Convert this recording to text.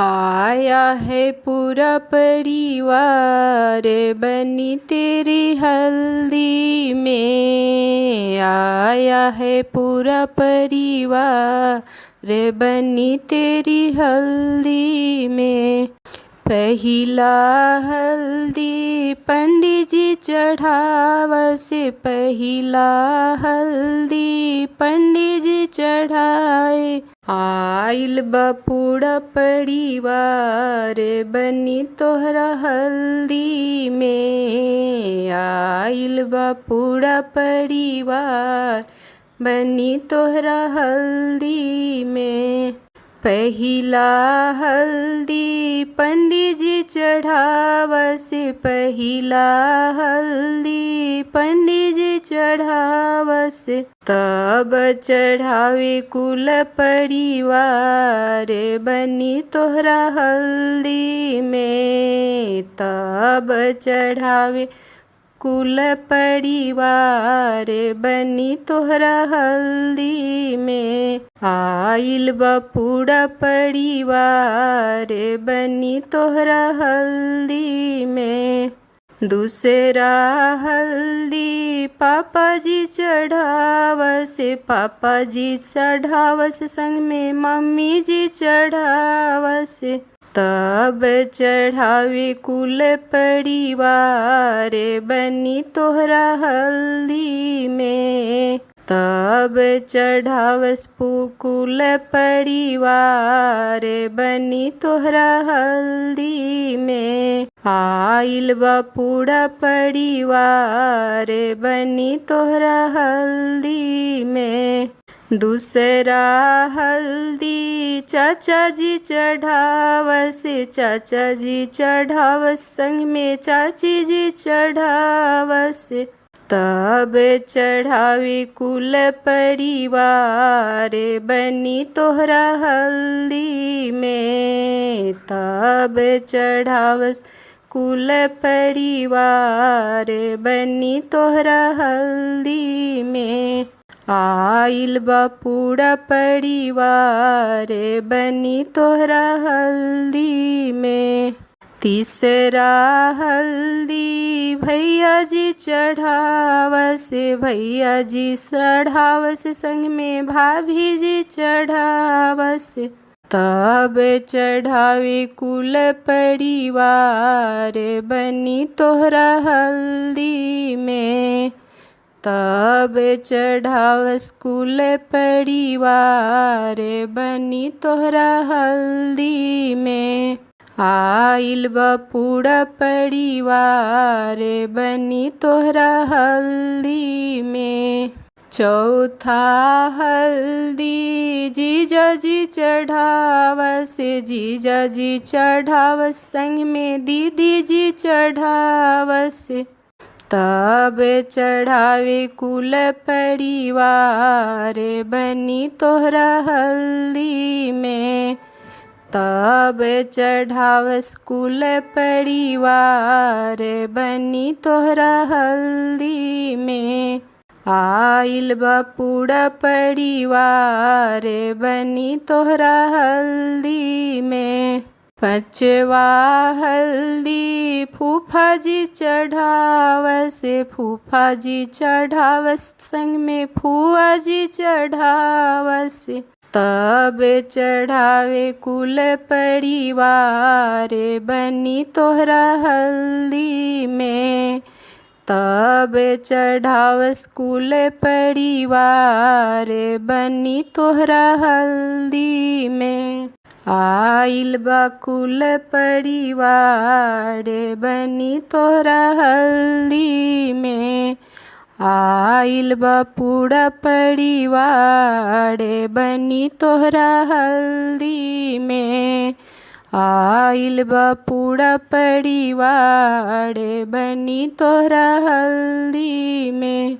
आया है पूरा परिवार बनी तेरी हल्दी में। आया है पूरा परिवार बनी तेरी हल्दी में। पहिला हल्दी पंडित जी चढ़ावसे। पहिला हल्दी पंडित जी चढ़ाए। आइल बा पूरा परिवार बनी तोहरा हल्दी में। आइल बा पूरा परिवार बनी तोहरा हल्दी में। पहिला हल्दी पंडित जी चढ़ावसे। पहिला हल्दी पंडित जी चढ़ावसे। तब चढ़ावे कुल परिवार बनी तोहरा हल्दी में। तब चढ़ावे कुल परिवार बनी तोहरा हल्दी में। आइल बा पूरा परिवार बनी तोहरा हल्दी में। दूसरा हल्दी पापा जी चढ़ावसे। पापा जी चढ़ावस संग में मम्मी जी चढ़ावसे। तब चढ़ावे कुल परिवार बनी तोहरा हल्दी में। तब चढ़ावस कुल परिवार बनी तोहरा हल्दी में। आइल बा पूरा परिवार बनी तोहरा हल्दी में। दूसरा हल्दी चाचा जी चढ़ावसे। चाचा जी चढ़ावस संग में चाची जी चढ़ावसे। तब चढ़ावे कुल परिवार बनी तोहरा हल्दी में। तब चढ़ावस कुल परिवार बनी तोहरा हल्दी में। आइल बा पूरा परिवार बनी तोहरा हल्दी में। तीसरा हल्दी भैया जी चढ़ावसे। भैया जी चढ़ावसे संग में भाभी जी चढ़ावसे। तब चढ़ावे कुल परिवार बनी तोहरा हल्दी में। तब चढ़ावस कुल परिवार बनी तोहरा हल्दी में। आइल बा पूरा परिवार बनी तोहरा हल्दी में। चौथा हल्दी जीजा जी चढ़ावसे। जीजा जी चढ़ावस संग में दीदी जी चढ़ावसे। तब चढ़ावे कुल परिवार बनी तोहरा हल्दी में। तब चढ़ावस कुल परिवार बनी तोहरा हल्दी में। आइल बा पूरा परिवार बनी तोहरा हल्दी में। पांचवा हल्दी फूफा जी चढ़ावसे। फूफा जी चढ़ावस संग में फूआ जी चढ़ावसे। तब चढ़ावे कुल परिवार बनी तोहरा हल्दी में। तब चढ़ावस कुल परिवार बनी तोहरा हल्दी में। आइल बा कुल परिवार बनी तोहरा हल्दी में। आइल बा पूरा परिवार बनी तोहरा हल्दी में। आइल बा पूरा परिवार बनी तोहरा हल्दी में।